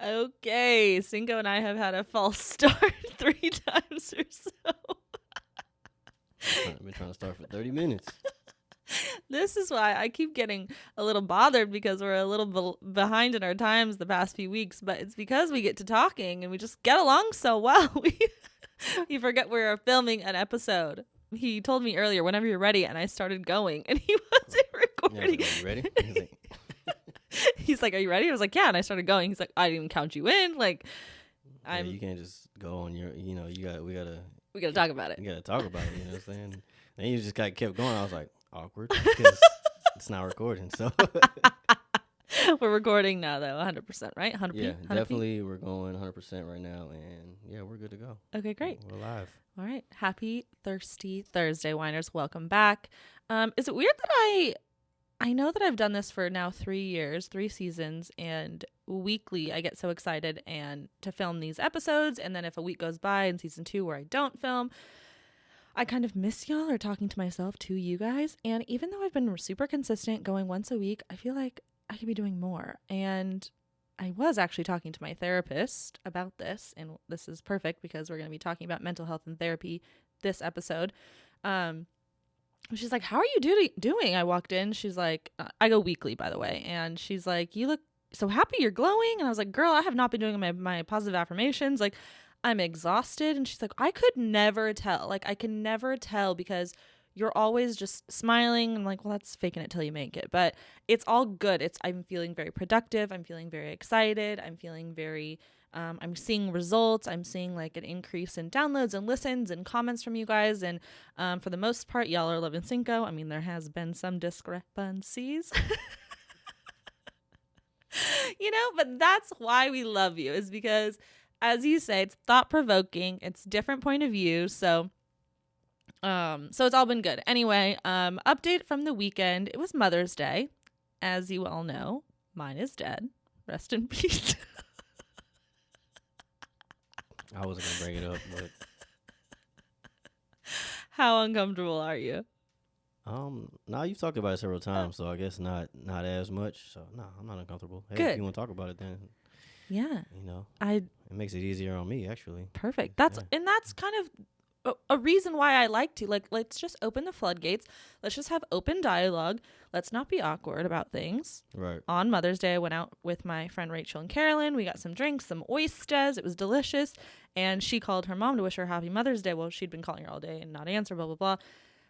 Okay, Cinco and I have had a false start 3 times or so. I've been trying to start for 30 minutes. This is why I keep getting a little bothered because we're a little behind in our times the past few weeks, but it's because we get to talking and we just get along so well. You forget we're filming an episode. He told me earlier, whenever you're ready, and I started going, and he wasn't recording. Yeah, are you ready? He's like, are you ready? I was like, yeah, and I started going. He's like, I didn't count you in. Like, you can't just go on your, we gotta talk about it. You gotta talk about it, you know what I'm saying? And you just kept going. I was like, awkward, because it's not recording, so. We're recording now, though, 100%, right? 100%. Yeah, definitely. We're going 100% right now, and yeah, we're good to go. Okay, great. We're live. All right. Happy Thirsty Thursday, Winers. Welcome back. Is it weird that I know that I've done this for now 3 years, 3 seasons, and weekly I get so excited and to film these episodes, and then if a week goes by in season 2 where I don't film, I kind of miss y'all or talking to myself to you guys. And even though I've been super consistent going once a week, I feel like I could be doing more. And I was actually talking to my therapist about this, and this is perfect because we're going to be talking about mental health and therapy this episode. She's like, how are you doing? I walked in. She's like, I go weekly, by the way. And she's like, you look so happy. You're glowing. And I was like, girl, I have not been doing my positive affirmations. Like, I'm exhausted. And she's like, I could never tell. Like, I can never tell because you're always just smiling. I'm like, well, that's faking it till you make it. But it's all good. I'm feeling very productive. I'm feeling very excited. I'm feeling very, I'm seeing results. I'm seeing like an increase in downloads and listens and comments from you guys. And for the most part, y'all are loving Cinco. I mean, there has been some discrepancies. But that's why we love you, is because, as you say, it's thought-provoking. It's different point of view. So it's all been good. Anyway, update from the weekend. It was Mother's Day. As you all know, mine is dead. Rest in peace. I wasn't going to bring it up, but. How uncomfortable are you? Now you've talked about it several times, so I guess not as much. So no, I'm not uncomfortable. Hey, good. If you want to talk about it, then yeah, it makes it easier on me, actually. Perfect. That's kind of a reason why I like to, like, let's just open the floodgates. Let's just have open dialogue. Let's not be awkward about things. Right. On Mother's Day, I went out with my friend Rachel and Carolyn. We got some drinks, some oysters. It was delicious. And she called her mom to wish her happy Mother's Day. Well, she'd been calling her all day and not answer, blah, blah, blah. And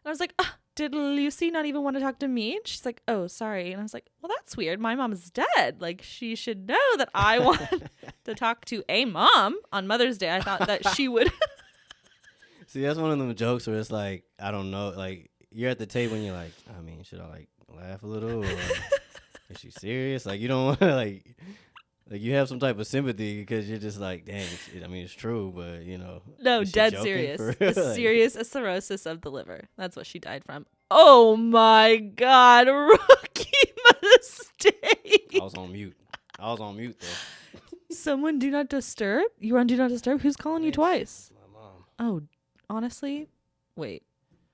I was like, did Lucy not even want to talk to me? And she's like, oh, sorry. And I was like, well, that's weird. My mom's dead. Like, she should know that I want to talk to a mom on Mother's Day. I thought that she would. See, that's one of them jokes where it's like, I don't know, like, you're at the table and you're like, I mean, should I, like, laugh a little? Or is she serious? Like, you don't want to, like, you have some type of sympathy because you're just like, dang, it's true, but, No, dead serious. Like, serious cirrhosis of the liver. That's what she died from. Oh, my God. Rookie mistake. I was on mute, though. Someone do not disturb? You were on do not disturb? Who's calling you twice? My mom. Oh, honestly? Wait.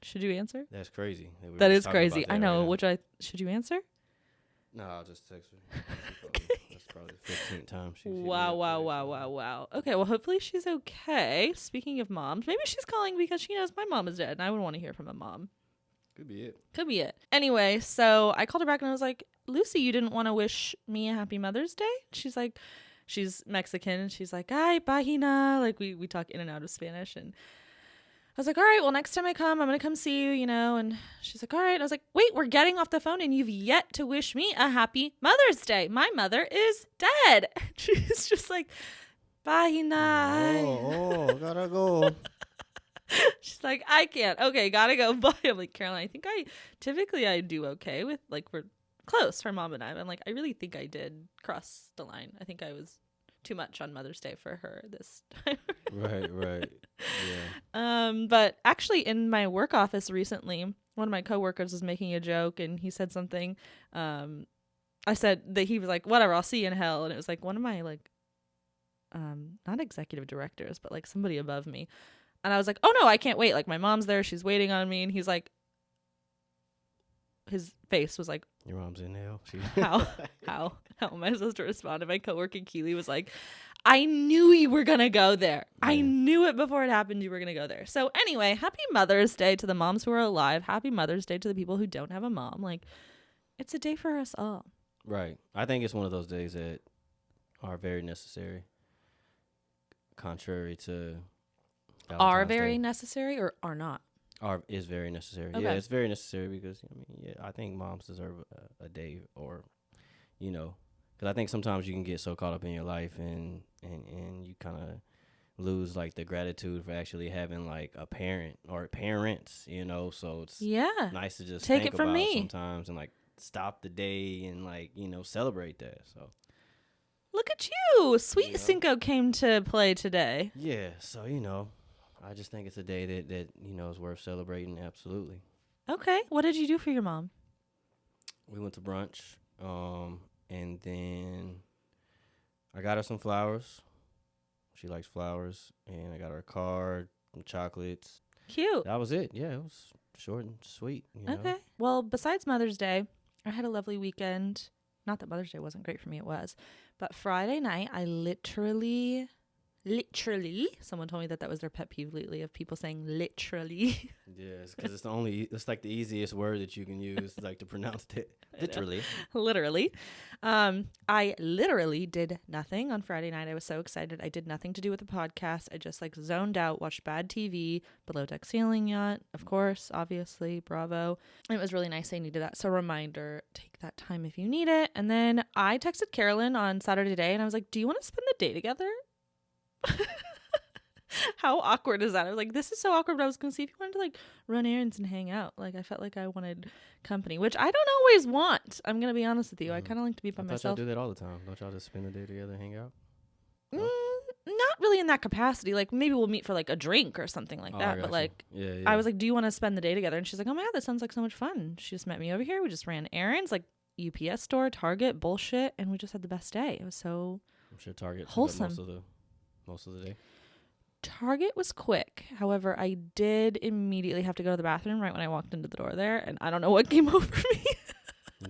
Should you answer? That's crazy. That is crazy. I know. Right should you answer? No, I'll just text her. That's probably the 15th time she's Wow. Okay, well, hopefully she's okay. Speaking of moms, maybe she's calling because she knows my mom is dead, and I would want to hear from a mom. Could be it. Anyway, so I called her back, and I was like, Lucy, you didn't want to wish me a happy Mother's Day? She's like, she's Mexican, and she's like, ay, página. Like, we talk in and out of Spanish, and I was like, all right, well, next time I come, I'm going to come see you, and she's like, all right. I was like, wait, we're getting off the phone and you've yet to wish me a happy Mother's Day. My mother is dead. She's just like, bye, gotta go. She's like, I can't. Okay, gotta go. Bye. I'm like, Caroline, I think I do okay with, like, we're close, her mom and I. I'm like, I really think I did cross the line. I think I was too much on Mother's Day for her this time. Right. Yeah. But actually in my work office recently, one of my coworkers was making a joke and he said something. I said that he was like, whatever, I'll see you in hell. And it was like one of my, like, not executive directors, but like somebody above me. And I was like, oh no, I can't wait. Like, my mom's there. She's waiting on me. And he's like, his face was like, Your mom's in hell. how am I supposed to respond? And my coworker Keely was like, I knew you were gonna go there. Yeah. I knew it before it happened. You were gonna go there. So anyway, happy Mother's Day to the moms who are alive. Happy Mother's Day to the people who don't have a mom. Like, it's a day for us all. Right. I think it's one of those days that are very necessary. Contrary to Are Valentine's very Day. necessary or are not? Is very necessary. Okay. Yeah, it's very necessary because I think moms deserve a day, or because I think sometimes you can get so caught up in your life and you kind of lose like the gratitude for actually having like a parent or parents. So it's nice to just Take think it from about me. sometimes and like stop the day and like celebrate that. So Look at you. Sweet Yeah. Cinco came to play today. yeah, so I just think it's a day that is worth celebrating. Absolutely. Okay. What did you do for your mom? We went to brunch, and then I got her some flowers. She likes flowers, and I got her a card, some chocolates. Cute. That was it. Yeah, it was short and sweet. Okay. Well, besides Mother's Day, I had a lovely weekend. Not that Mother's Day wasn't great for me, it was. But Friday night, I literally, someone told me that was their pet peeve lately of people saying literally. Yes, because it's like the easiest word that you can use, like to pronounce it. Literally. Literally. I literally did nothing on Friday night. I was so excited. I did nothing to do with the podcast. I just like zoned out, watched bad TV, Below Deck Sailing Yacht, of course, obviously, bravo. It was really nice. I needed that. So reminder, take that time if you need it. And then I texted Carolyn on Saturday and I was like, do you want to spend the day together? How awkward is that? I was like, this is so awkward, but I was going to see if you wanted to like run errands and hang out. Like, I felt like I wanted company, which I don't always want. I'm going to be honest with you. I kind of like to be by I thought myself. y'all do that all the time. Don't y'all just spend the day together and hang out? Not really in that capacity. Like, maybe we'll meet for like a drink or something like that. But like, yeah. I was like, do you want to spend the day together? And she's like, oh my God, that sounds like so much fun. She just met me over here. We just ran errands, like UPS store, Target, bullshit. And we just had the best day. It was so I'm sure Target wholesome. Most of the day. Target was quick. However, I did immediately have to go to the bathroom right when I walked into the door there, and I don't know what came over me.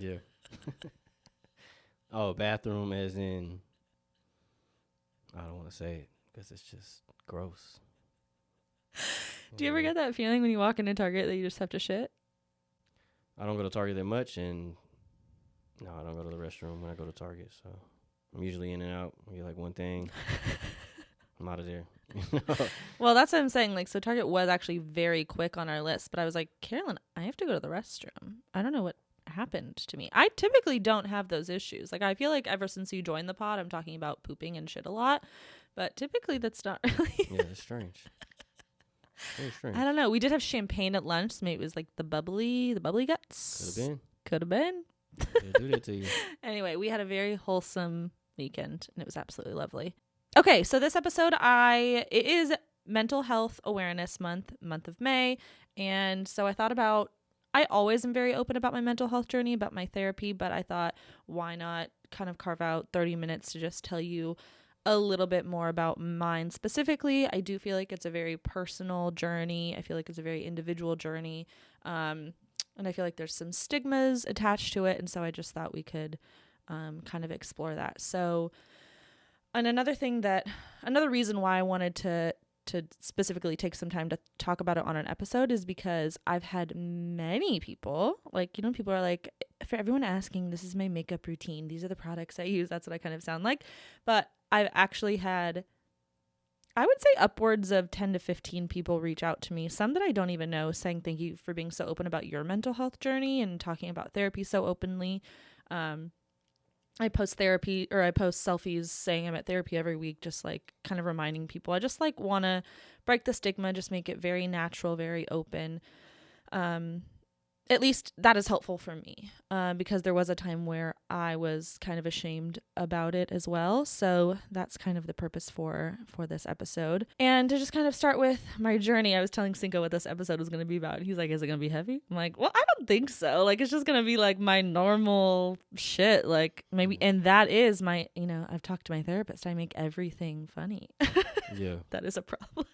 Yeah. Oh, bathroom as in, I don't want to say it because it's just gross. Do you ever get that feeling when you walk into Target that you just have to shit? I don't go to Target that much, and no, I don't go to the restroom when I go to Target, so I'm usually in and out. I get like one thing. I'm out of there. Well, that's what I'm saying. Like, so Target was actually very quick on our list, but I was like, Carolyn, I have to go to the restroom. I don't know what happened to me. I typically don't have those issues. Like, I feel like ever since you joined the pod, I'm talking about pooping and shit a lot, but typically that's not really. Yeah, it's strange. Very strange. I don't know. We did have champagne at lunch. So maybe it was like the bubbly guts. Could have been. They do that to you. Anyway, we had a very wholesome weekend, and it was absolutely lovely. Okay, so this episode, it is Mental Health Awareness Month of May, and so I always am very open about my mental health journey, about my therapy, but I thought, why not kind of carve out 30 minutes to just tell you a little bit more about mine specifically. I do feel like it's a very personal journey. I feel like it's a very individual journey, and I feel like there's some stigmas attached to it, and so I just thought we could kind of explore that. So, and another reason why I wanted to specifically take some time to talk about it on an episode is because I've had many people, like, people are like, for everyone asking, this is my makeup routine. These are the products I use. That's what I kind of sound like. But I've actually had, I would say, upwards of 10 to 15 people reach out to me, some that I don't even know, saying thank you for being so open about your mental health journey and talking about therapy so openly. I post selfies saying I'm at therapy every week, just like kind of reminding people. I just like want to break the stigma, just make it very natural, very open. At least that is helpful for me, because there was a time where I was kind of ashamed about it as well. So that's kind of the purpose for this episode. And to just kind of start with my journey, I was telling Cinco what this episode was going to be about. He's like, is it going to be heavy? I'm like, well, I don't think so. Like, it's just going to be like my normal shit. Like, maybe, and that is my, I've talked to my therapist. I make everything funny. Yeah. That is a problem.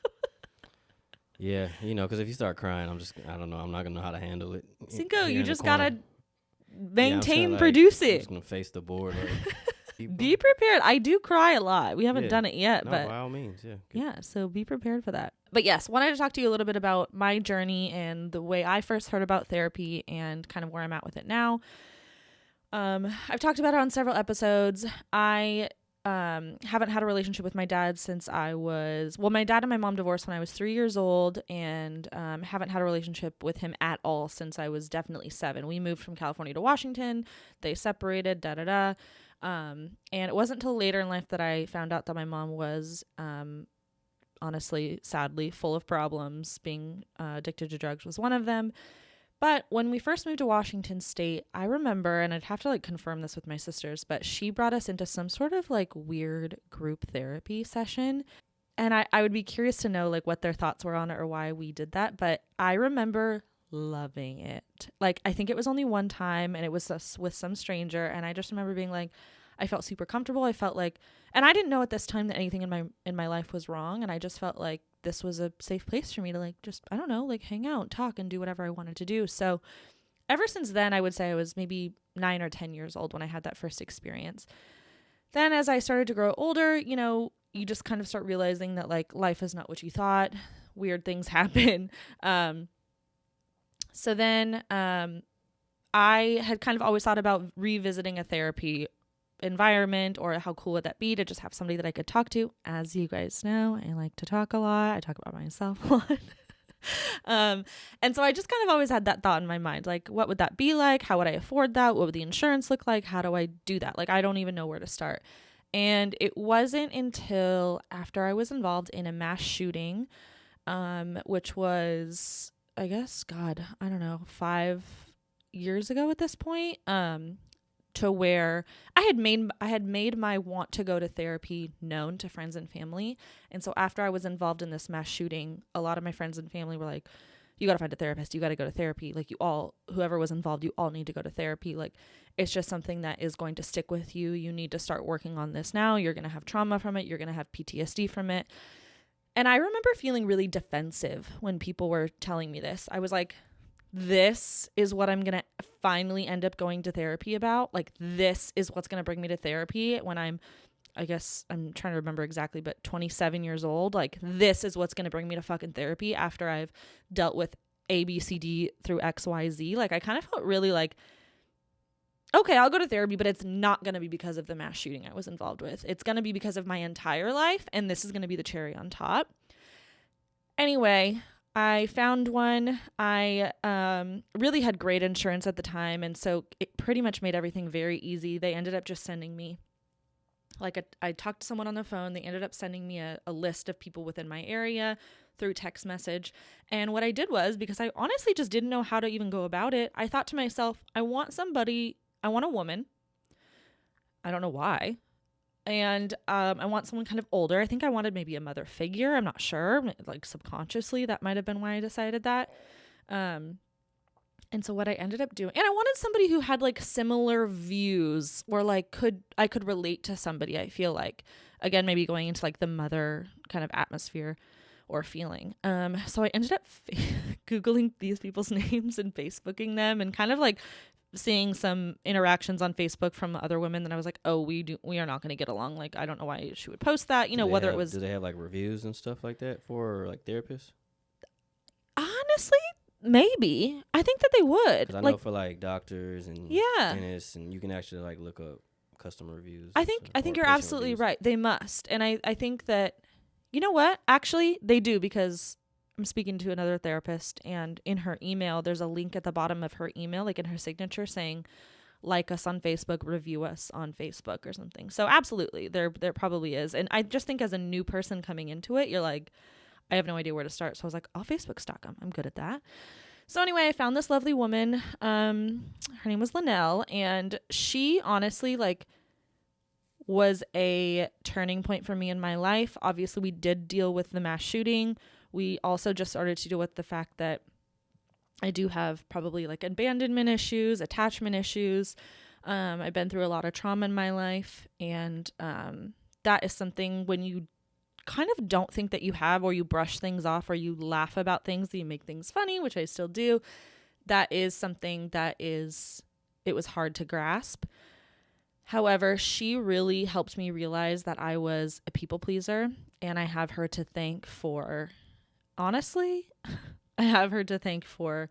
Yeah, because if you start crying, I don't know, I'm not going to know how to handle it. Cinco, you just gotta Yeah, I'm saying maintain like I'm producing. just gonna face the board. Like, keep Be going. prepared. I do cry a lot. We haven't Yeah. done it yet, No, but by all means, yeah. Good. yeah, so be prepared for that. But yes, wanted to talk to you a little bit about my journey and the way I first heard about therapy and kind of where I'm at with it now. I've talked about it on several episodes. I haven't had a relationship with my dad since my dad and my mom divorced when I was 3 years old, and haven't had a relationship with him at all since I was definitely 7. We moved from California to Washington. They separated, and it wasn't until later in life that I found out that my mom was, honestly, sadly, full of problems. Being addicted to drugs was one of them. But when we first moved to Washington State, I remember, and I'd have to like confirm this with my sisters, but she brought us into some sort of like weird group therapy session. And I would be curious to know like what their thoughts were on it or why we did that. But I remember loving it. Like, I think it was only one time, and it was with some stranger. And I just remember being like, I felt super comfortable. I felt like, and I didn't know at this time that anything in my life was wrong. And I just felt like this was a safe place for me to like, just, I don't know, like hang out, talk, and do whatever I wanted to do. So ever since then, I would say I was maybe 9 or 10 years old when I had that first experience. Then as I started to grow older, you just kind of start realizing that like life is not what you thought. Weird things happen. So then I had kind of always thought about revisiting a therapy environment, or how cool would that be to just have somebody that I could talk to. As you guys know, I like to talk a lot. I talk about myself a lot. And so I just kind of always had that thought in my mind, like, what would that be like? How would I afford that? What would the insurance look like? How do I do that? Like, I don't even know where to start. And it wasn't until after I was involved in a mass shooting, which was, I guess, God, I don't know, 5 years ago at this point, to where I had made my want to go to therapy known to friends and family. And so after I was involved in this mass shooting, a lot of my friends and family were like, you got to find a therapist. You got to go to therapy. Like, whoever was involved, you all need to go to therapy. Like, it's just something that is going to stick with you. You need to start working on this now. You're going to have trauma from it. You're going to have PTSD from it. And I remember feeling really defensive when people were telling me this. I was like, this is what I'm going to finally end up going to therapy about. Like, this is what's going to bring me to therapy when I guess I'm trying to remember exactly, but 27 years old. Like, this is what's going to bring me to fucking therapy after I've dealt with A, B, C, D through X, Y, Z. Like, I kind of felt really like, okay, I'll go to therapy, but it's not going to be because of the mass shooting I was involved with. It's going to be because of my entire life, and this is going to be the cherry on top. Anyway, I found one. I really had great insurance at the time, and so it pretty much made everything very easy. They ended up just sending me, I talked to someone on the phone. They ended up sending me a list of people within my area through text message. And what I did was, because I honestly just didn't know how to even go about it, I thought to myself, I want a woman. I don't know why. And I want someone kind of older. I think I wanted maybe a mother figure. I'm not sure. Like, subconsciously, that might have been why I decided that. And so what I ended up doing, and I wanted somebody who had like similar views, or like I could relate to somebody. I feel like, again, maybe going into like the mother kind of atmosphere or feeling. So I ended up Googling these people's names and Facebooking them, and kind of like seeing some interactions on Facebook from other women that I was like, oh, we are not going to get along. Like, I don't know why she would post that, whether it was. Do they have like reviews and stuff like that for like therapists? Honestly, maybe. I think that they would. 'Cause I know for like doctors and Yeah, dentists, and you can actually like look up customer reviews. I think you're absolutely right. They must. And I think that, you know what? Actually, they do, because I'm speaking to another therapist, and in her email, there's a link at the bottom of her email, like in her signature, saying, like us on Facebook, review us on Facebook or something. So absolutely, there probably is. And I just think as a new person coming into it, you're like, I have no idea where to start. So I was like, I'll Facebook stalk them. I'm good at that. So anyway, I found this lovely woman. Her name was Linnell, and she honestly like was a turning point for me in my life. Obviously, we did deal with the mass shooting. We also just started to deal with the fact that I do have probably like abandonment issues, attachment issues. I've been through a lot of trauma in my life, and that is something when you kind of don't think that you have, or you brush things off, or you laugh about things, you make things funny, which I still do. That is something that is it was hard to grasp. However, she really helped me realize that I was a people pleaser, and I have her to thank for, honestly, I have her to thank for,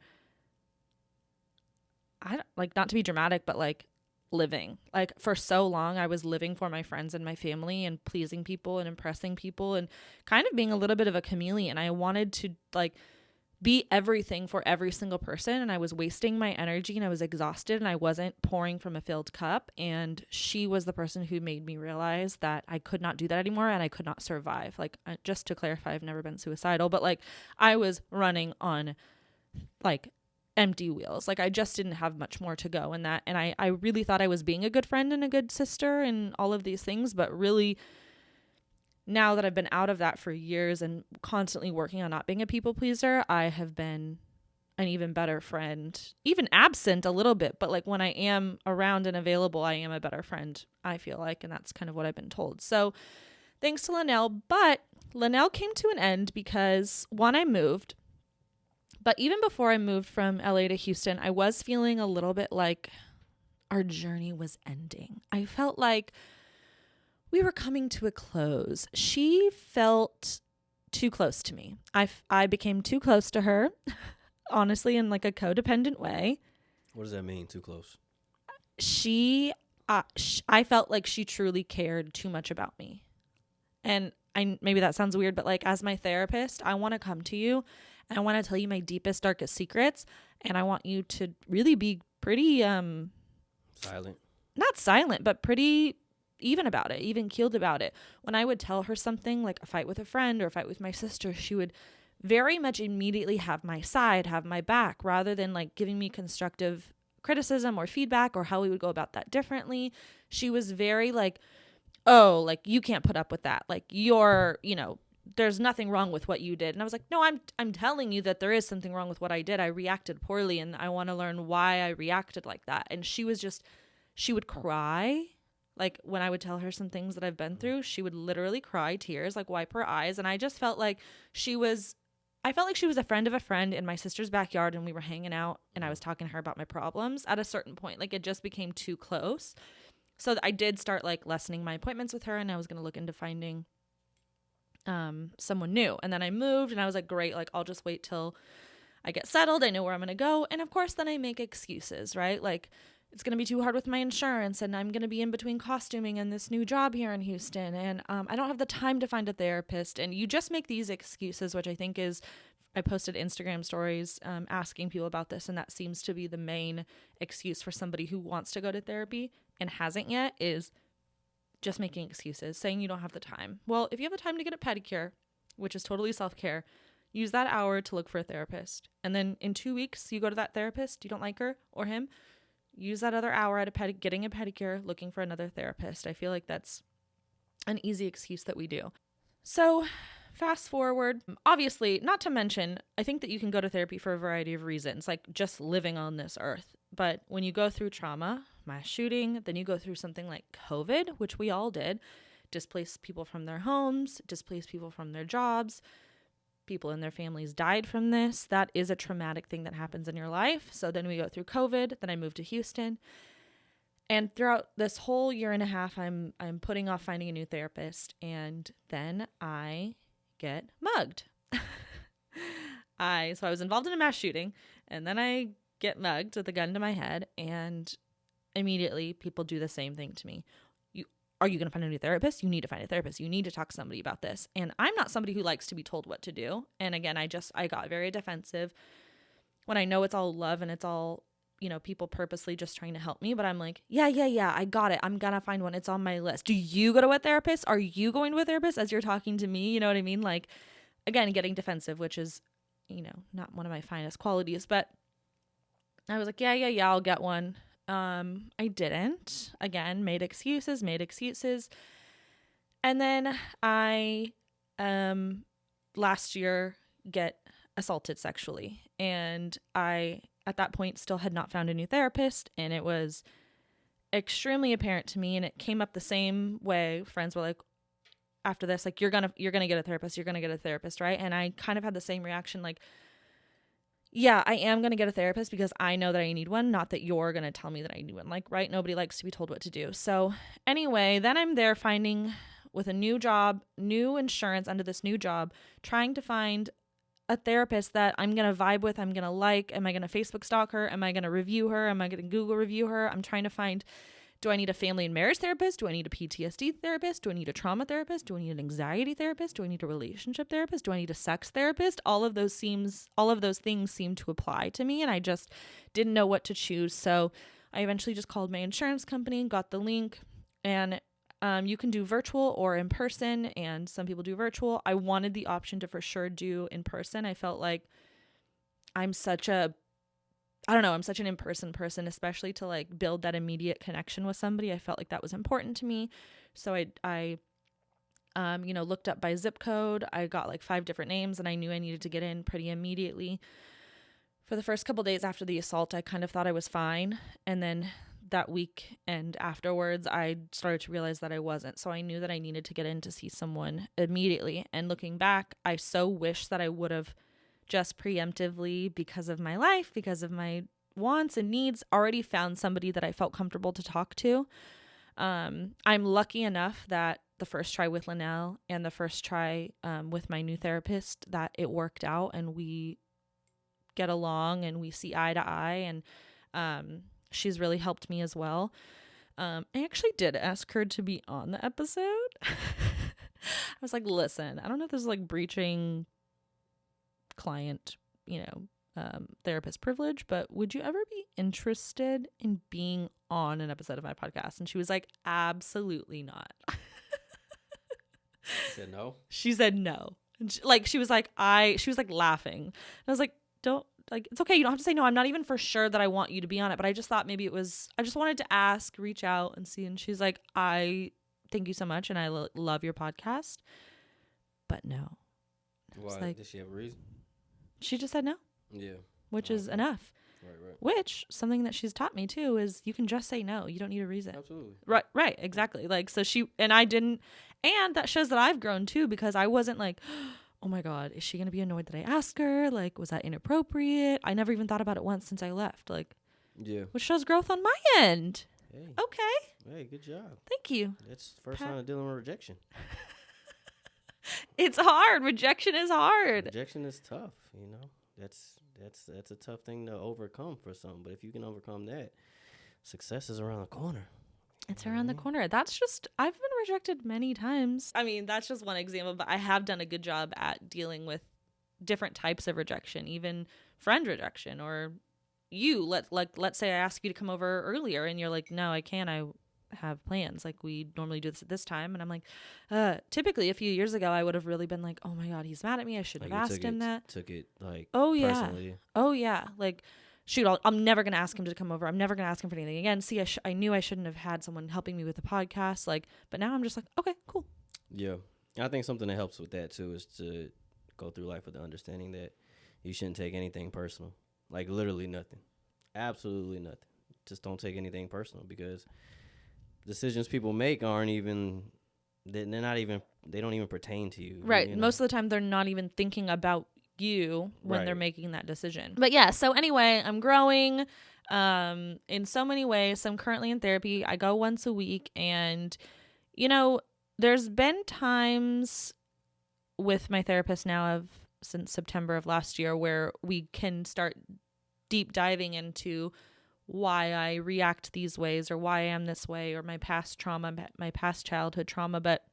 I don't, like, not to be dramatic, but like living. Like, for so long I was living for my friends and my family and pleasing people and impressing people and kind of being a little bit of a chameleon. I wanted to like be everything for every single person, and I was wasting my energy and I was exhausted and I wasn't pouring from a filled cup. And she was the person who made me realize that I could not do that anymore and I could not survive. Like, just to clarify, I've never been suicidal, but like I was running on like empty wheels. Like, I just didn't have much more to go in that. And I really thought I was being a good friend and a good sister and all of these things, but really, now that I've been out of that for years and constantly working on not being a people pleaser, I have been an even better friend, even absent a little bit. But like, when I am around and available, I am a better friend, I feel like. And that's kind of what I've been told. So thanks to Linnell. But Linnell came to an end because, one, I moved. But even before I moved from LA to Houston, I was feeling a little bit like our journey was ending. I felt like we were coming to a close. She felt too close to me. I became too close to her, honestly, in like a codependent way. What does that mean, too close? I felt like she truly cared too much about me. And maybe that sounds weird, but like, as my therapist, I want to come to you and I want to tell you my deepest, darkest secrets. And I want you to really be pretty, Silent. not silent, but pretty even about it, even keeled about it. When I would tell her something like a fight with a friend or a fight with my sister, she would very much immediately have my side, have my back, rather than like giving me constructive criticism or feedback or how we would go about that differently. She was very like, oh, like, you can't put up with that. Like, there's nothing wrong with what you did. And I was like, no, I'm telling you that there is something wrong with what I did. I reacted poorly and I want to learn why I reacted like that. And she would cry. Like, when I would tell her some things that I've been through, she would literally cry tears, like wipe her eyes. And I just felt like she was a friend of a friend in my sister's backyard, and we were hanging out and I was talking to her about my problems at a certain point. Like, it just became too close. So I did start like lessening my appointments with her, and I was going to look into finding someone new. And then I moved and I was like, great, like, I'll just wait till I get settled. I know where I'm going to go. And of course, then I make excuses, right? Like, it's going to be too hard with my insurance, and I'm going to be in between costuming and this new job here in Houston. And I don't have the time to find a therapist. And you just make these excuses, which I think is, I posted Instagram stories asking people about this, and that seems to be the main excuse for somebody who wants to go to therapy and hasn't yet, is just making excuses, saying you don't have the time. Well, if you have the time to get a pedicure, which is totally self-care, use that hour to look for a therapist. And then in 2 weeks, you go to that therapist, you don't like her or him, use that other hour at getting a pedicure, looking for another therapist. I feel like that's an easy excuse that we do. So fast forward, obviously, not to mention, I think that you can go to therapy for a variety of reasons, like just living on this earth. But when you go through trauma, mass shooting, then you go through something like COVID, which we all did, displace people from their homes, displace people from their jobs, people in their families died from this. That is a traumatic thing that happens in your life. So then we go through COVID, then I moved to Houston. And throughout this whole year and a half, I'm putting off finding a new therapist, and then I get mugged. I was involved in a mass shooting, and then I get mugged with a gun to my head, and immediately people do the same thing to me. Are you going to find a new therapist? You need to find a therapist. You need to talk to somebody about this. And I'm not somebody who likes to be told what to do. And again, I got very defensive when I know it's all love and it's all, people purposely just trying to help me. But I'm like, yeah, I got it. I'm going to find one. It's on my list. Do you go to a therapist? Are you going to a therapist as you're talking to me? You know what I mean? Like, again, getting defensive, which is, not one of my finest qualities. But I was like, yeah, I'll get one. I didn't. Again, made excuses. And then I, last year, get assaulted sexually. And I, at that point, still had not found a new therapist. And it was extremely apparent to me. And it came up the same way. Friends were like, after this, like, you're gonna get a therapist. You're gonna get a therapist, right? And I kind of had the same reaction, like, yeah, I am going to get a therapist because I know that I need one, not that you're going to tell me that I need one. Like, right? Nobody likes to be told what to do. So, anyway, then I'm there finding with a new job, new insurance under this new job, trying to find a therapist that I'm going to vibe with, I'm going to like. Am I going to Facebook stalk her? Am I going to review her? Am I going to Google review her? I'm trying to find, do I need a family and marriage therapist? Do I need a PTSD therapist? Do I need a trauma therapist? Do I need an anxiety therapist? Do I need a relationship therapist? Do I need a sex therapist? All of those things seem to apply to me, and I just didn't know what to choose. So I eventually just called my insurance company, got the link, and you can do virtual or in person, and some people do virtual. I wanted the option to for sure do in person. I felt like I'm such a I don't know, I'm such an in-person person, especially to like build that immediate connection with somebody. I felt like that was important to me. So I looked up by zip code. I got like 5 different names and I knew I needed to get in pretty immediately. For the first couple days after the assault, I kind of thought I was fine. And then that week and afterwards, I started to realize that I wasn't. So I knew that I needed to get in to see someone immediately. And looking back, I so wish that I would have just preemptively, because of my life, because of my wants and needs, already found somebody that I felt comfortable to talk to. I'm lucky enough that the first try with Linnell and the first try with my new therapist, that it worked out and we get along and we see eye to eye, and she's really helped me as well. I actually did ask her to be on the episode. I was like, listen, I don't know if this is like breaching client, therapist privilege, but would you ever be interested in being on an episode of my podcast? And she was like, absolutely not. She said no. She said no. She was like laughing. And I was like, don't, like, it's okay. You don't have to say no. I'm not even for sure that I want you to be on it, but I just thought maybe I just wanted to ask, reach out and see. And she's like, I thank you so much. And I love your podcast, but no. Why? Like, did she have a reason? She just said no. Yeah. Which is enough. Right. Which, something that she's taught me too, is you can just say no. You don't need a reason. Absolutely. Right, exactly. Like, so I didn't, and that shows that I've grown too, because I wasn't like, oh my God, is she going to be annoyed that I asked her? Like, was that inappropriate? I never even thought about it once since I left. Like, yeah. Which shows growth on my end. Hey. Okay. Hey, good job. Thank you. That's the first time of dealing with rejection. It's hard. Rejection is hard. Rejection is tough, That's a tough thing to overcome for some. But if you can overcome that, success is around the corner. It's around the corner. I've been rejected many times. I mean, that's just one example, but I have done a good job at dealing with different types of rejection, even friend rejection, or let's say I ask you to come over earlier and you're like, no, I can't. I have plans. Like, we normally do this at this time. And I'm like, typically a few years ago, I would have really been like, oh my God, he's mad at me. I shouldn't have asked him that. Took it like, oh yeah. Personally. Oh yeah. Like, shoot, I'm never going to ask him to come over. I'm never going to ask him for anything again. See, I knew I shouldn't have had someone helping me with the podcast. Like, but now I'm just like, okay, cool. Yeah. I think something that helps with that too is to go through life with the understanding that you shouldn't take anything personal. Like, literally nothing. Absolutely nothing. Just don't take anything personal, because decisions people make they don't even pertain to you. Right. You know? Most of the time, they're not even thinking about you when Right. they're making that decision. But yeah, so anyway, I'm growing in so many ways. So I'm currently in therapy. I go once a week, and there's been times with my therapist now since September of last year where we can start deep diving into why I react these ways, or why I am this way, or my past trauma, my past childhood trauma. But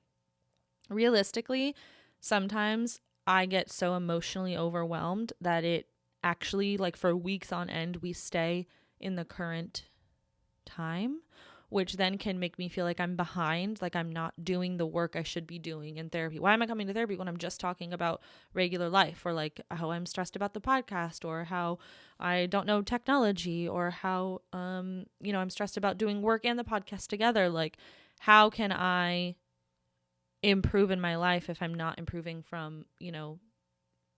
realistically, sometimes I get so emotionally overwhelmed that it actually, like, for weeks on end, we stay in the current time, which then can make me feel like I'm behind, like I'm not doing the work I should be doing in therapy. Why am I coming to therapy when I'm just talking about regular life, or like how I'm stressed about the podcast, or how I don't know technology, or how, I'm stressed about doing work and the podcast together? Like, how can I improve in my life if I'm not improving from,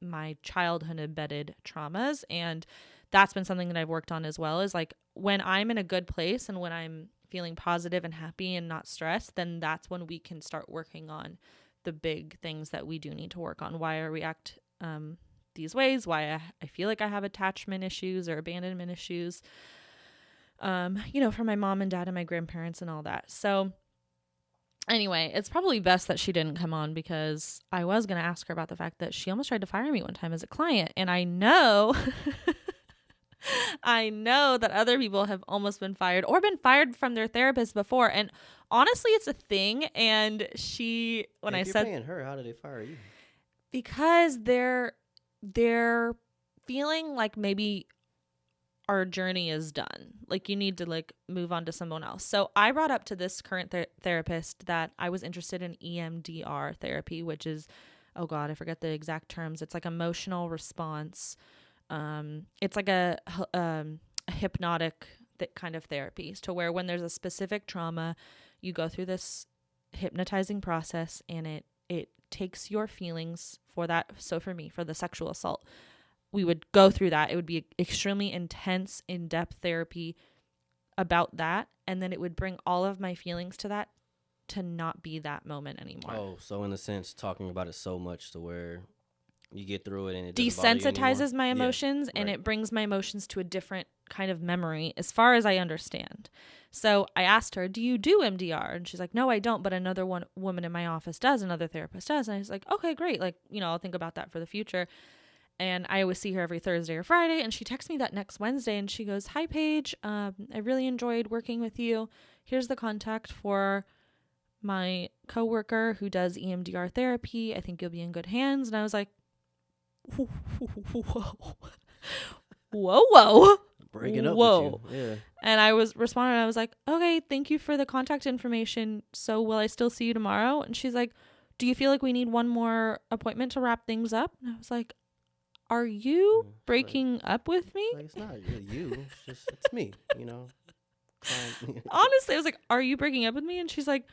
my childhood embedded traumas? And that's been something that I've worked on as well, is like, when I'm in a good place and when I'm feeling positive and happy and not stressed, then that's when we can start working on the big things that we do need to work on. Why I react these ways, why I feel like I have attachment issues or abandonment issues, from my mom and dad and my grandparents and all that. So anyway, it's probably best that she didn't come on, because I was going to ask her about the fact that she almost tried to fire me one time as a client. And I know, I know that other people have almost been fired or been fired from their therapist before. And honestly, it's a thing. And when If I you're said, paying her, how did they fire you? because they're feeling like maybe our journey is done. Like, you need to like move on to someone else. So I brought up to this current therapist that I was interested in EMDR therapy, which is, oh God, I forget the exact terms. It's like emotional response. It's like a hypnotic kind of therapy, to where when there's a specific trauma, you go through this hypnotizing process, and it takes your feelings for that. So for me, for the sexual assault, we would go through that. It would be extremely intense, in-depth therapy about that. And then it would bring all of my feelings to that, to not be that moment anymore. Oh, so in a sense, talking about it so much to where you get through it and it doesn't bother you Desensitizes anymore? my emotions, Yeah, and right. it brings my emotions to a different kind of memory, as far as I understand. So I asked her, do you do MDR? And she's like, no, I don't, but another woman in my office does, another therapist does. And I was like, okay, great. Like, I'll think about that for the future. And I always see her every Thursday or Friday. And she texts me that next Wednesday, and she goes, hi, Paige. I really enjoyed working with you. Here's the contact for my coworker who does EMDR therapy. I think you'll be in good hands. And I was like, whoa, whoa. Breaking up Whoa. with you. Yeah. And I was responding, I was like, okay, thank you for the contact information. So will I still see you tomorrow? And she's like, do you feel like we need one more appointment to wrap things up? And I was like, are you breaking up with me? Like, it's not really you. It's me, Honestly, I was like, are you breaking up with me? And she's like,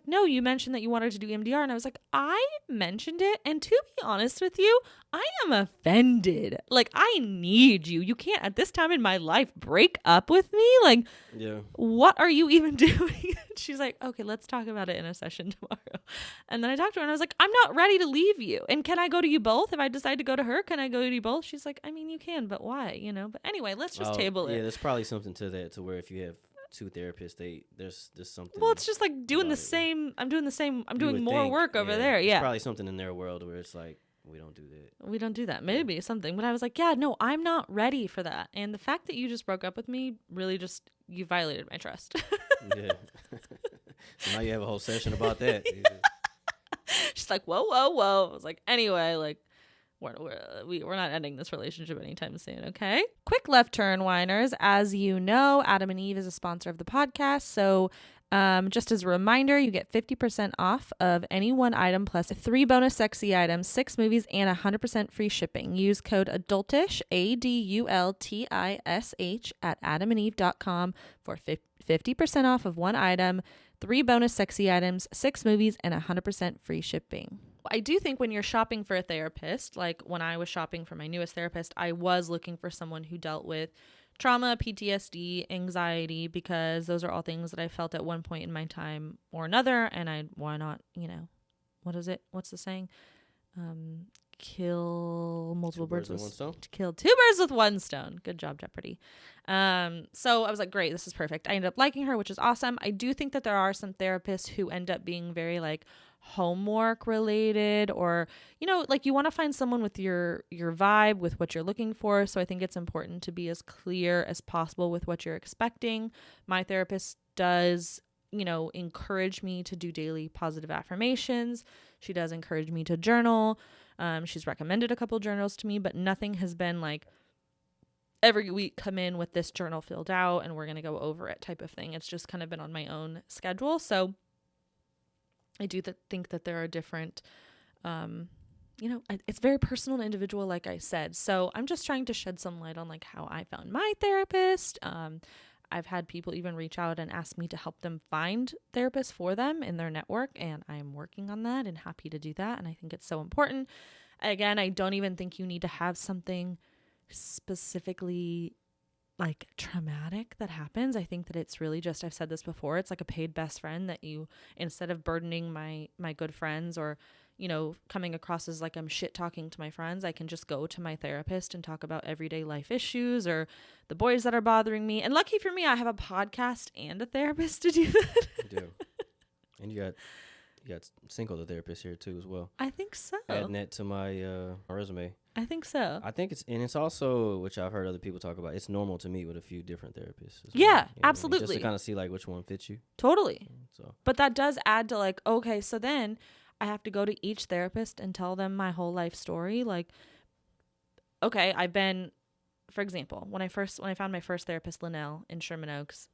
no, you mentioned that you wanted to do EMDR. And I was like, I mentioned it. And to be honest with you, I am offended. Like, I need you. You can't, at this time in my life, break up with me. Like, Yeah. what are you even doing? She's like, okay, let's talk about it in a session tomorrow. And then I talked to her, and I was like, I'm not ready to leave you. And can I go to you both? If I decide to go to her, can I go to you both? She's like, I mean, you can, but why? But anyway, let's just table it. Yeah, there's probably something to that, to where if you have two therapists, there's something. Well, it's just like doing the same. I'm doing the same. I'm doing more work over there. Yeah. There's probably something in their world where it's like, we don't do that. We don't do that. Maybe something. But I was like, yeah, no, I'm not ready for that. And the fact that you just broke up with me really just, you violated my trust. Yeah. So now you have a whole session about that. She's like, whoa, whoa, whoa. I was like, anyway, like, we're not ending this relationship anytime soon, okay? Quick left turn, whiners. As you know, Adam and Eve is a sponsor of the podcast. So just as a reminder, you get 50% off of any one item plus 3 bonus sexy items, 6 movies, and 100% free shipping. Use code ADULTISH, ADULTISH, at adamandeve.com for 50% off of one item, 3 bonus sexy items, 6 movies, and 100% free shipping. I do think when you're shopping for a therapist, like when I was shopping for my newest therapist, I was looking for someone who dealt with trauma, PTSD, anxiety, because those are all things that I felt at one point in my time or another. And why not, what is it? What's the saying? Kill multiple birds with one stone. Kill 2 birds with one stone. Good job, Jeopardy. So I was like, great, this is perfect. I ended up liking her, which is awesome. I do think that there are some therapists who end up being very like homework related, or like you want to find someone with your vibe, with what you're looking for. So I think it's important to be as clear as possible with what you're expecting. My therapist does encourage me to do daily positive affirmations. She does encourage me to journal. She's recommended a couple journals to me, but nothing has been like every week come in with this journal filled out and we're going to go over it type of thing. It's just kind of been on my own schedule. So I do think that there are different, it's very personal and individual, like I said. So I'm just trying to shed some light on like how I found my therapist. I've had people even reach out and ask me to help them find therapists for them in their network, and I am working on that and happy to do that. And I think it's so important. Again, I don't even think you need to have something specifically like traumatic that happens. I think that it's really just, I've said this before, it's like a paid best friend that you, instead of burdening my good friends or, you know, coming across as like I'm shit talking to my friends, I can just go to my therapist and talk about everyday life issues or the boys that are bothering me. And lucky for me, I have a podcast and a therapist to do that. You do. And you got Cinco the therapist here too as well. I think so. Adding that to my resume. I think so. I think it's also, which I've heard other people talk about, it's normal to meet with a few different therapists. Yeah, well, you know absolutely. just to kind of see like which one fits you. Totally. So, but that does add to like, okay, so then I have to go to each therapist and tell them my whole life story. Like, okay, I've been, for example, when I found my first therapist, Linnell, in Sherman Oaks,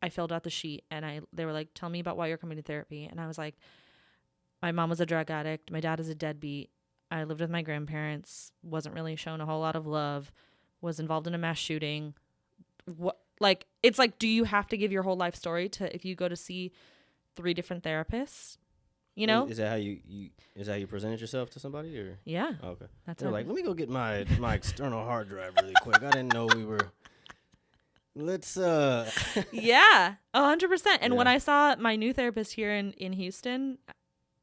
I filled out the sheet and they were like, tell me about why you're coming to therapy. And I was like, my mom was a drug addict. My dad is a deadbeat. I lived with my grandparents, wasn't really shown a whole lot of love, was involved in a mass shooting. What, like, it's like, do you have to give your whole life story to, if you go to see 3 different therapists, you know? Is that how you presented yourself to somebody, or? Yeah. Oh, okay. That's They're like, let me go get my external hard drive really quick. I didn't know we were. Let's Yeah, 100%. And when Yeah. I saw my new therapist here in Houston,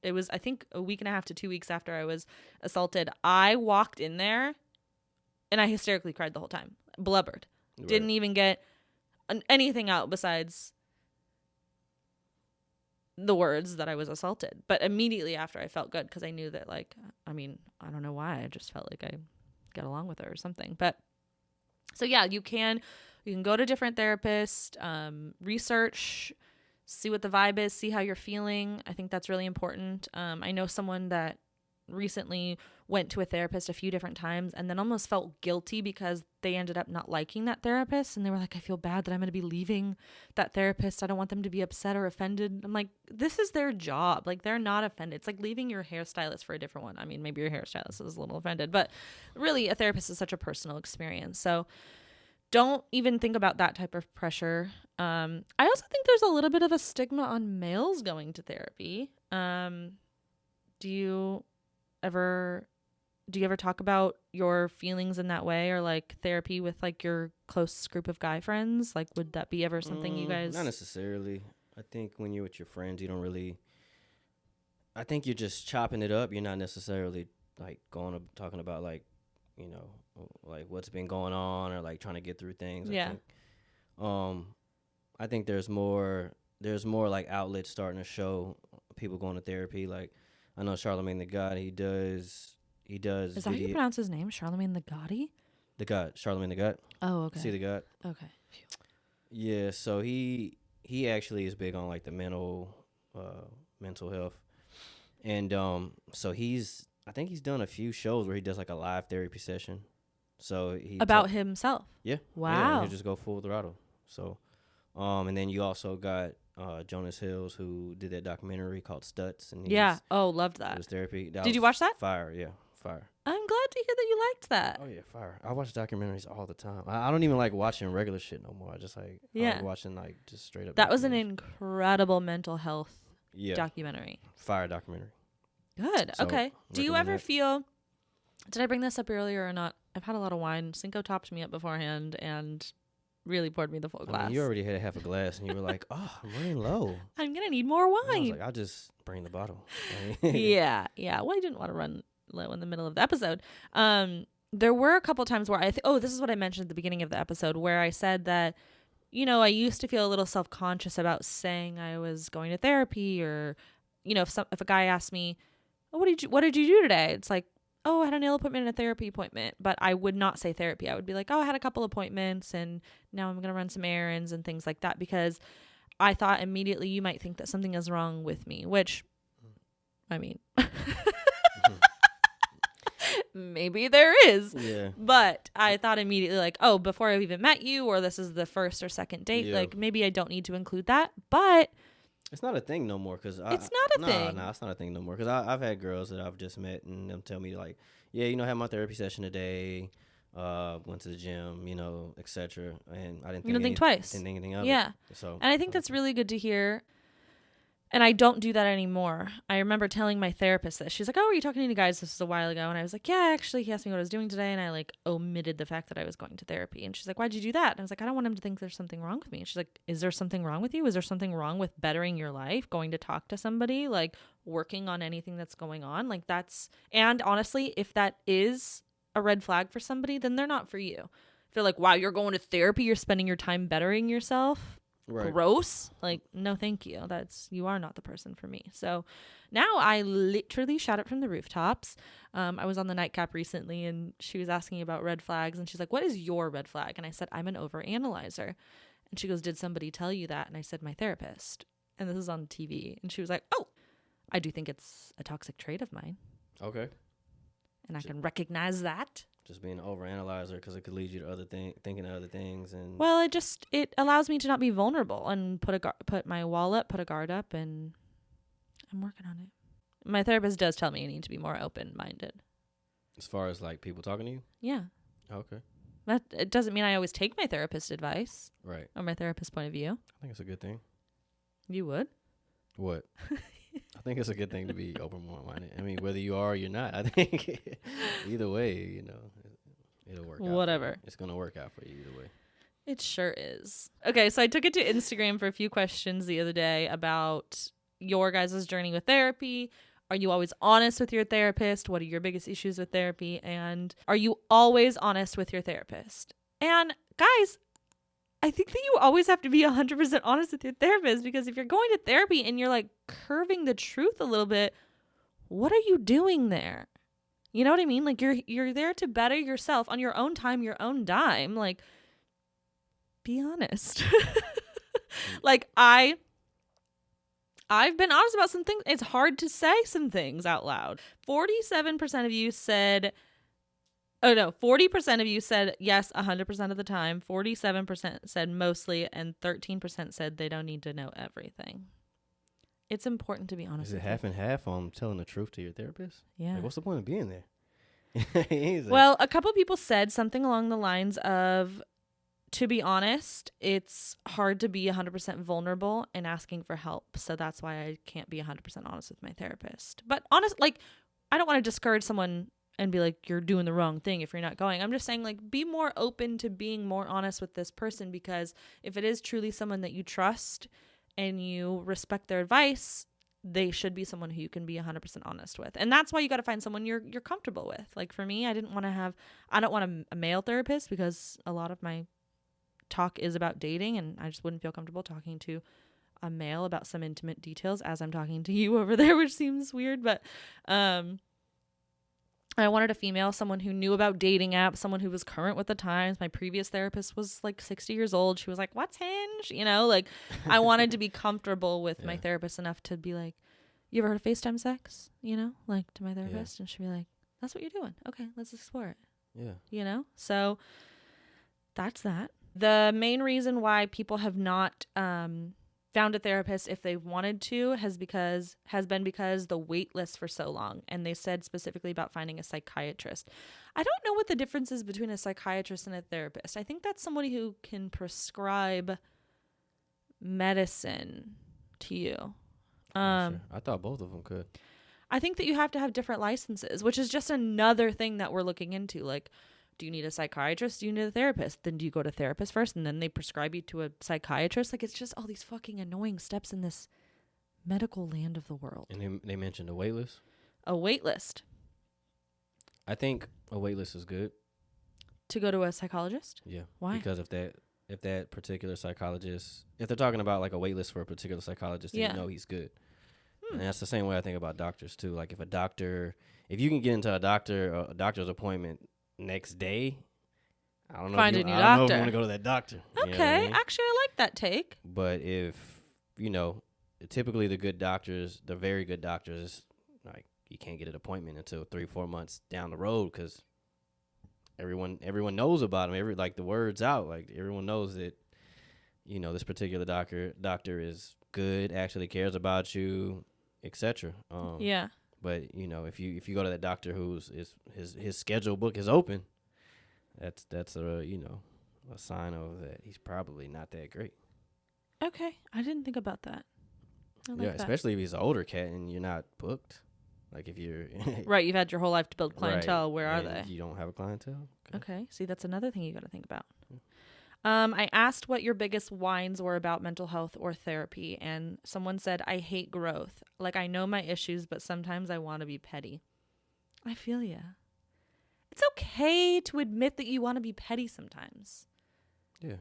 it was, I think, a week and a half to 2 weeks after I was assaulted. I walked in there and I hysterically cried the whole time. Blubbered. Right. Didn't even get anything out besides the words that I was assaulted. But immediately after, I felt good because I knew that, like, I mean, I don't know why. I just felt like I got along with her or something. But so, yeah, you can go to different therapists, research, see what the vibe is, see how you're feeling. I think that's really important. I know someone that recently went to a therapist a few different times and then almost felt guilty because they ended up not liking that therapist. And they were like, I feel bad that I'm going to be leaving that therapist. I don't want them to be upset or offended. I'm like, this is their job. Like, they're not offended. It's like leaving your hairstylist for a different one. I mean, maybe your hairstylist is a little offended, but really a therapist is such a personal experience. So don't even think about that type of pressure. I also think there's a little bit of a stigma on males going to therapy. Do you ever talk about your feelings in that way, or like therapy with like your close group of guy friends? Like, would that be ever something you guys? Not necessarily. I think when you're with your friends, you don't really. I think you're just chopping it up. You're not necessarily like talking about like, you know, like what's been going on or like trying to get through things. Yeah. I think there's more like outlets starting to show people going to therapy. Like, I know Charlemagne the God, he does. Is that how you pronounce his name? Charlemagne the Gotti? The God, Charlemagne the God. Oh, okay. See the God. Okay. Yeah, so he actually is big on like the mental health, and so I think he's done a few shows where he does like a live therapy session. So about himself. Yeah. Wow. Yeah, you just go full throttle. So, and then you also got Jonas Hills, who did that documentary called Stutz, and Loved that. It was therapy. Did you watch that? Fire, yeah, fire. I'm glad to hear that you liked that. Oh yeah, fire. I watch documentaries all the time. I don't even like watching regular shit no more. I just like I like watching like just straight up. That was an incredible mental health documentary. Fire documentary. Good. So, okay. Do you ever that. feel? Did I bring this up earlier or not? I've had a lot of wine. Cinco topped me up beforehand and really poured me the full glass. I mean, you already had half a glass, and you were like, "Oh, I'm running low. I'm gonna need more wine." I was like, "I'll just bring the bottle." Yeah. Well, I didn't want to run low in the middle of the episode. There were a couple times where this is what I mentioned at the beginning of the episode, where I said that, you know, I used to feel a little self-conscious about saying I was going to therapy, or, you know, if a guy asked me, "Oh, what did you do today?" It's like, "Oh, I had a nail appointment and a therapy appointment." But I would not say therapy. I would be like, "Oh, I had a couple appointments and now I'm going to run some errands," and things like that, because I thought immediately you might think that something is wrong with me, which, I mean, maybe there is. Yeah. But I thought immediately, like, oh, before I've even met you, or this is the first or second date, like, maybe I don't need to include that. But it's not a thing no more, because it's not a thing. No, it's not a thing no more, because I've had girls that I've just met and them tell me like, yeah, you know, I had my therapy session today, went to the gym, you know, etc. And I didn't think twice. Didn't think anything of it. Yeah. So, and I think that's really good to hear. And I don't do that anymore. I remember telling my therapist this. She's like, "Oh, are you talking to any guys?" This was a while ago. And I was like, "Yeah, actually, he asked me what I was doing today." And I like omitted the fact that I was going to therapy. And she's like, "Why'd you do that?" And I was like, "I don't want him to think there's something wrong with me." And she's like, "Is there something wrong with you? Is there something wrong with bettering your life, going to talk to somebody, like working on anything that's going on?" Like that's, and honestly, if that is a red flag for somebody, then they're not for you. If they're like, "Wow, you're going to therapy, you're spending your time bettering yourself." Right. Gross, like, no thank you, you are not the person for me. So now I literally shout it from the rooftops. I was on the nightcap recently and she was asking about red flags and she's like, "What is your red flag?" And I said, "I'm an overanalyzer." And she goes, "Did somebody tell you that?" And I said, "My therapist." And this is on TV. And she was like, "Oh, I do think it's a toxic trait of mine Okay. and I can recognize that." Just being an overanalyzer because it could lead you to thinking of other things, and Well, it allows me to not be vulnerable and put my wall up, put a guard up, and I'm working on it. My therapist does tell me I need to be more open-minded. as far as like people talking to you. Yeah. Okay. That it doesn't mean I always take my therapist's advice Right. or my therapist's point of view. I think it's a good thing. You would? What? I think it's a good thing to be open-minded. I mean, whether you are or you're not, I think either way, it'll work out. Whatever. It's going to work out for you either way. It sure is. Okay, so I took it to Instagram for a few questions the other day about your guys' journey with therapy. Are you always honest with your therapist? What are your biggest issues with therapy? And are you always honest with your therapist? And guys, I think that you always have to be 100% honest with your therapist, because if you're going to therapy and you're like curving the truth a little bit, what are you doing there? You know what I mean? Like you're there to better yourself on your own time, your own dime. Like, be honest. Like I've been honest about some things. It's hard to say some things out loud. 47% of you said, oh no, 40% of you said yes 100% of the time. 47% said mostly, and 13% said they don't need to know everything. It's important to be honest. Is it half and half on telling the truth to your therapist? Yeah. Like, what's the point of being there? Well, a couple people said something along the lines of, to be honest, it's hard to be 100% vulnerable and asking for help. So that's why I can't be 100% honest with my therapist. But honest, like, I don't want to discourage someone and be like, you're doing the wrong thing if you're not going. I'm just saying, like, be more open to being more honest with this person, because if it is truly someone that you trust and you respect their advice, they should be someone who you can be 100% honest with. And that's why you got to find someone you're comfortable with. Like for me, I don't want a male therapist, because a lot of my talk is about dating, and I just wouldn't feel comfortable talking to a male about some intimate details as I'm talking to you over there, which seems weird. But I wanted a female, someone who knew about dating apps, someone who was current with the times. My previous therapist was like 60 years old. She was like, "What's Hinge?" Like I wanted to be comfortable with my therapist enough to be like, "You ever heard of FaceTime sex?" Like to my therapist. And she'd be like, "That's what you're doing. Okay, let's explore it." Yeah. So that's that. The main reason why people have not found a therapist if they wanted to has been because the wait list for so long. And they said specifically about finding a psychiatrist. I don't know what the difference is between a psychiatrist and a therapist. I think that's somebody who can prescribe medicine to you. Sure. I thought both of them could. I think that you have to have different licenses, which is just another thing that we're looking into. Like, do you need a psychiatrist? Do you need a therapist? Then do you go to therapist first and then they prescribe you to a psychiatrist? Like, it's just all these fucking annoying steps in this medical land of the world. And they mentioned a wait list. A wait list. I think a wait list is good. To go to a psychologist? Yeah. Why? Because if that particular psychologist, if they're talking about like a wait list for a particular psychologist, then you know he's good. And that's the same way I think about doctors too. Like if you can get into a doctor's appointment next day, I don't know. Find I a new don't know if you doctor. want to go to that doctor. You know what Okay, I mean? actually, I like that take. But if typically the good doctors, the very good doctors, like you can't get an appointment until 3-4 months down the road because everyone knows about them. Like the word's out. Like everyone knows that this particular doctor is good, actually cares about you, etc. Yeah. But if you go to that doctor who's his schedule book is open, that's a sign of that he's probably not that great. Okay, I didn't think about that. I like Yeah, that. especially if he's an older cat and you're not booked. Like if you're Right, you've had your whole life to build clientele. right, Where are and they? you don't have a clientele. Okay, see, that's another thing you got to think about. Yeah. I asked what your biggest whines were about mental health or therapy, and someone said, I hate growth. Like, I know my issues, but sometimes I want to be petty. I feel ya. It's okay to admit that you want to be petty sometimes. Yeah.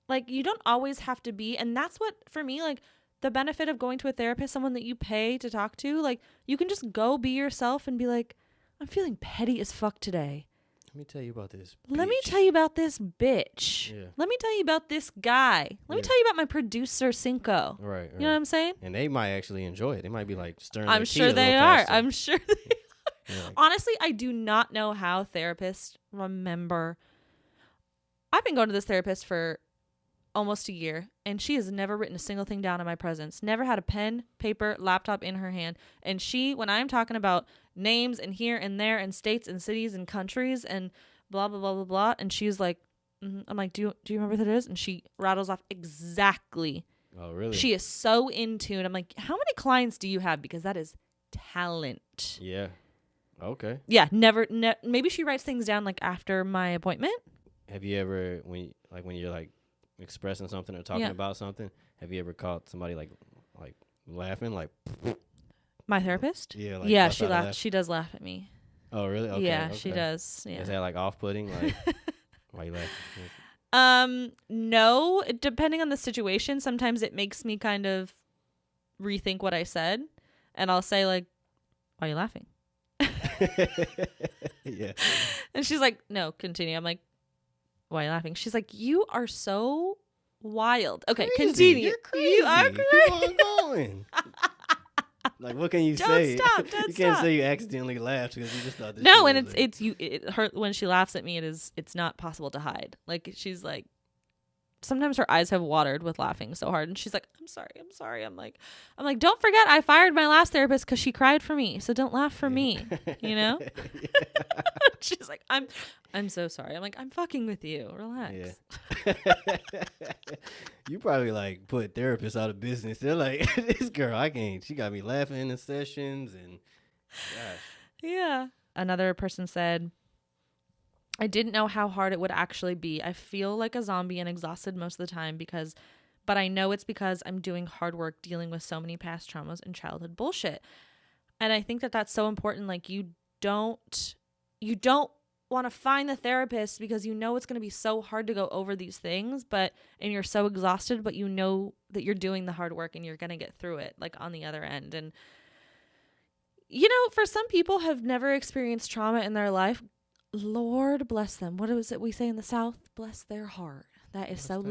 Like, you don't always have to be, and that's what, for me, like, the benefit of going to a therapist, someone that you pay to talk to, like, you can just go be yourself and be like, I'm feeling petty as fuck today. Let me tell you about this. Let me bitch. tell you about this bitch. Yeah. Let me tell you about this guy. Let me Yeah. tell you about my producer, Cinco. Right. You know what I'm saying? And they might actually enjoy it. They might be like stirring. I'm their tea sure a they little are. faster. I'm sure they are. Yeah, like, Honestly, I do not know how therapists remember. I've been going to this therapist for almost a year, and she has never written a single thing down in my presence. Never had a pen, paper, laptop in her hand. And she, when I'm talking about names and here and there and states and cities and countries and blah, blah, blah, blah, blah, and she's like, I'm like, do you remember what that is? And she rattles off exactly. oh, really? She is so in tune. I'm like, how many clients do you have? Because that is talent. Yeah. Okay. Yeah, maybe she writes things down like after my appointment. Have you ever, when you're like expressing something or talking Yeah. about something, have you ever caught somebody like laughing, like? My therapist? Yeah. Like Yeah, bust she out a laughs. laugh? She does laugh at me. Oh, really? Okay. Yeah, okay. she does. Yeah. Is that like off-putting? Like, why you laughing? No, depending on the situation, sometimes it makes me kind of rethink what I said, and I'll say like, why are you laughing? Yeah. And she's like, no, continue. I'm like, why are you laughing? She's like, you are so wild. Okay, Crazy. continue. You're crazy. You are crazy. Keep on going. Like, what can you Don't say? stop, you don't can't stop. say you accidentally laughed because you just thought this. No, shit and was it's her when she laughs at me. It's not possible to hide. Like she's like, sometimes her eyes have watered with laughing so hard, and she's like, I'm sorry. I'm like, don't forget, I fired my last therapist because she cried for me. So don't laugh for me. You know? She's like, I'm so sorry. I'm like, I'm fucking with you. Relax. Yeah. You probably like put therapists out of business. They're like, this girl, I can't. She got me laughing in the sessions and gosh. Yeah. Another person said, I didn't know how hard it would actually be. I feel like a zombie and exhausted most of the time but I know it's because I'm doing hard work dealing with so many past traumas and childhood bullshit. And I think that that's so important. Like you don't want to find the therapist because you know it's going to be so hard to go over these things, and you're so exhausted, but you know that you're doing the hard work and you're going to get through it like on the other end. And you know, for some people have never experienced trauma in their life. Lord bless them. What is it we say in the South? Bless their heart. That is so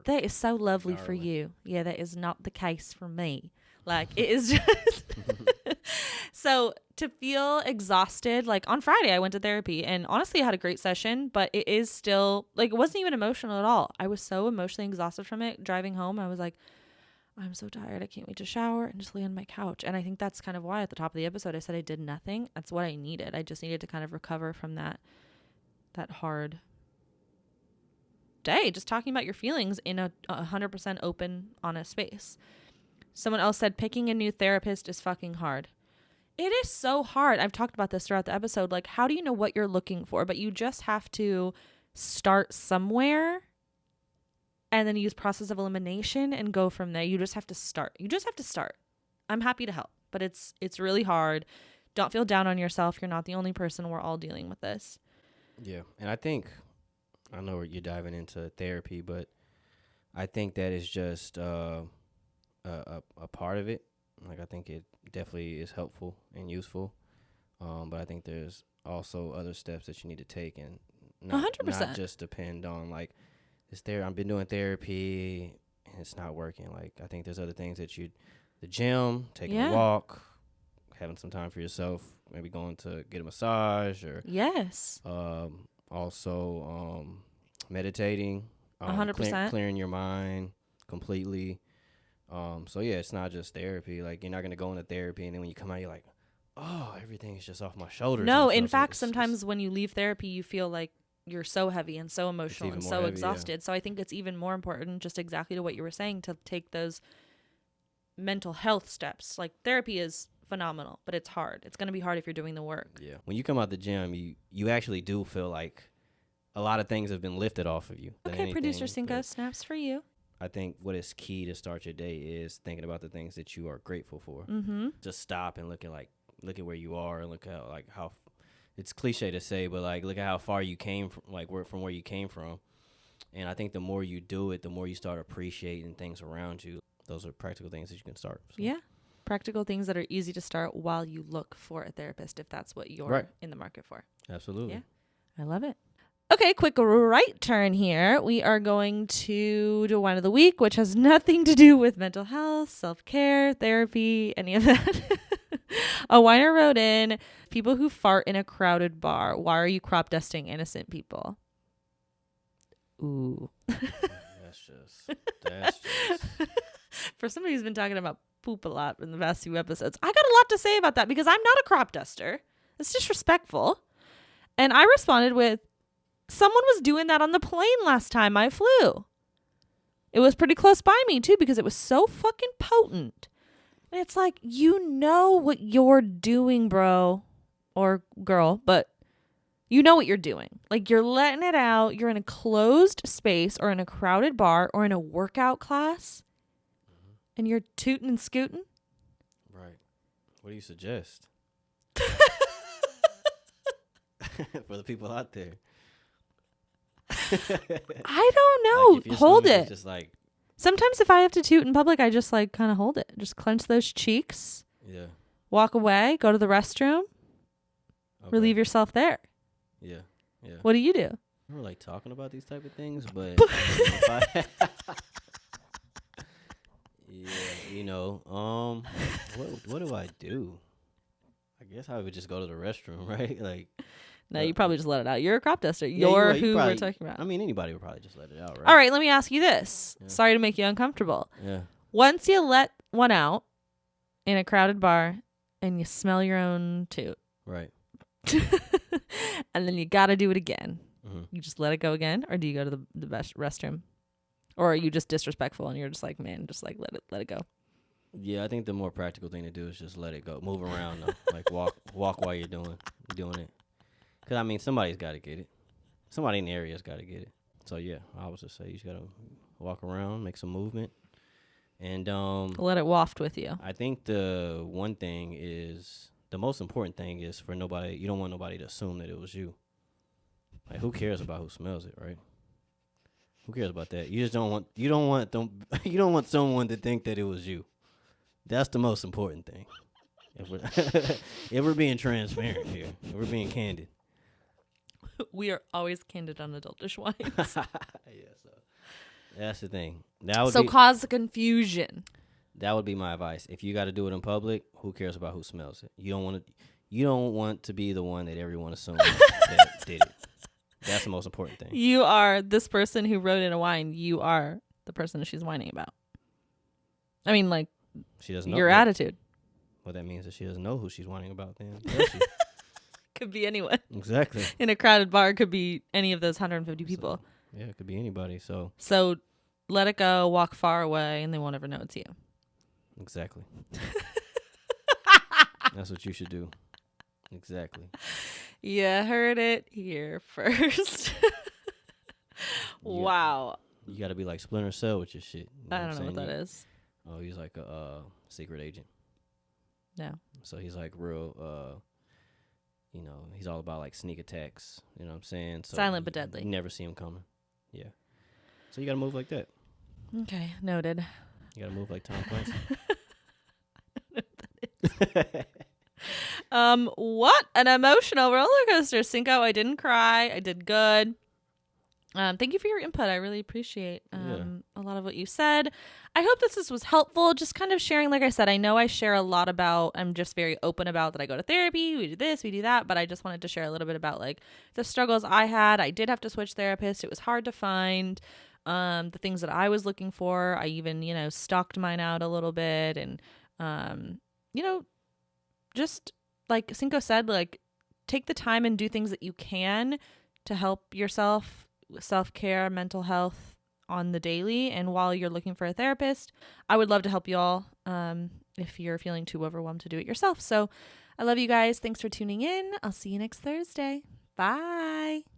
that is so lovely for you. Yeah, that is not the case for me. Like it is just so to feel exhausted. Like on Friday I went to therapy and honestly I had a great session, but it is still like it wasn't even emotional at all. I was so emotionally exhausted from it. Driving home I was like, I'm so tired. I can't wait to shower and just lay on my couch. And I think that's kind of why at the top of the episode I said I did nothing. That's what I needed. I just needed to kind of recover from that hard day. Just talking about your feelings in a 100% open, honest space. Someone else said picking a new therapist is fucking hard. It is so hard. I've talked about this throughout the episode. Like, how do you know what you're looking for? But you just have to start somewhere and then use process of elimination and go from there. You just have to start. I'm happy to help, but it's really hard. Don't feel down on yourself. You're not the only person. We're all dealing with this. Yeah, and I know you're diving into therapy, but I think that is just a part of it. Like, I think it definitely is helpful and useful, but I think there's also other steps that you need to take and not 100%. not just depend on like I've been doing therapy and it's not working. Like, I think there's other things that the gym, taking a walk, having some time for yourself, maybe going to get a massage or also meditating, 100%. clearing your mind completely. So yeah, it's not just therapy. Like, you're not gonna go into therapy and then when you come out, you're like, oh, everything's just off my shoulders. No, in fact, sometimes when you leave therapy, you feel like you're so heavy and so emotional and so heavy, exhausted. Yeah. So I think it's even more important, just exactly to what you were saying, to take those mental health steps. Like therapy is phenomenal, but it's hard. It's going to be hard if you're doing the work. Yeah. When you come out the gym, you actually do feel like a lot of things have been lifted off of you. Okay, producer Cinco, snaps for you. I think what is key to start your day is thinking about the things that you are grateful for. Mm-hmm. Just stop and look at where you are and look at how it's cliche to say, but like look at how far you came from, from where you came from. And I think the more you do it, the more you start appreciating things around you. Those are practical things that you can start. So. Yeah. Practical things that are easy to start while you look for a therapist, if that's what you're in the market for. Absolutely. Yeah. I love it. Okay, quick right turn here. We are going to do wine of the week, which has nothing to do with mental health, self-care, therapy, any of that. A whiner wrote in, people who fart in a crowded bar. Why are you crop dusting innocent people? Ooh. That's just. For somebody who's been talking about poop a lot in the past few episodes, I got a lot to say about that because I'm not a crop duster. It's disrespectful. And I responded with, someone was doing that on the plane last time I flew. It was pretty close by me too because it was so fucking potent. And it's like, you know what you're doing, bro or girl, but you know what you're doing. Like you're letting it out. You're in a closed space or in a crowded bar or in a workout class and you're tooting and scooting. Right. What do you suggest? For the people out there. I don't know. Hold it. Just like sometimes if I have to toot in public, I just like kind of hold it. Just clench those cheeks. Yeah. Walk away. Go to the restroom. Okay. Relieve yourself there. Yeah. Yeah. What do you do? I don't like talking about these type of things, but yeah, you know, what do I do? I guess I would just go to the restroom, right? Like. No, you probably just let it out. You're a crop duster. Yeah, You're who we're talking about. I mean, anybody would probably just let it out, right? All right, let me ask you this. Yeah. Sorry to make you uncomfortable. Yeah. Once you let one out in a crowded bar and you smell your own toot. Right. And then you got to do it again. Mm-hmm. You just let it go again, or do you go to the best restroom? Or are you just disrespectful and you're just like, man, just like let it go? Yeah, I think the more practical thing to do is just let it go. Move around, though. Like walk while you're doing it. Because, I mean, somebody's got to get it. Somebody in the area's got to get it. So, yeah, I was just say you just got to walk around, make some movement. And let it waft with you. I think the most important thing is for nobody, you don't want nobody to assume that it was you. Like, who cares about who smells it, right? Who cares about that? You don't want someone to think that it was you. That's the most important thing. If we're being transparent here, if we're being candid. We are always candid on adultish wines. Yeah, so that's the thing. Cause confusion. That would be my advice. If you got to do it in public, who cares about who smells it? You don't want to be the one that everyone assumes that did it. That's the most important thing. You are this person who wrote in a wine. You are the person she's whining about. I mean, like, she doesn't know your attitude. Well, that means that she doesn't know who she's whining about then. Does she? Could be anyone. Exactly. In a crowded bar, could be any of those 150 people. So, yeah, it could be anybody. So let it go, walk far away, and they won't ever know it's you. Exactly. That's what you should do. Exactly. Yeah, heard it here first. Wow. You got to be like Splinter Cell with your shit. You know I don't know what that is. Oh, he's like a secret agent. No. So he's like real, he's all about like sneak attacks. You know what I'm saying? So silent but deadly. You never see him coming. Yeah. So you got to move like that. Okay, noted. You got to move like Tom Clancy. What an emotional roller coaster, Cinco. I didn't cry. I did good. Thank you for your input. I really appreciate a lot of what you said. I hope this was helpful. Just kind of sharing, like I said, I know I share a lot about, I'm just very open about that I go to therapy, we do this, we do that, but I just wanted to share a little bit about like the struggles I had. I did have to switch therapists. It was hard to find the things that I was looking for. I even, stalked mine out a little bit and, just like Cinco said, like take the time and do things that you can to help yourself, self-care, mental health, on the daily. And while you're looking for a therapist, I would love to help you all if you're feeling too overwhelmed to do it yourself. So I love you guys. Thanks for tuning in. I'll see you next Thursday. Bye.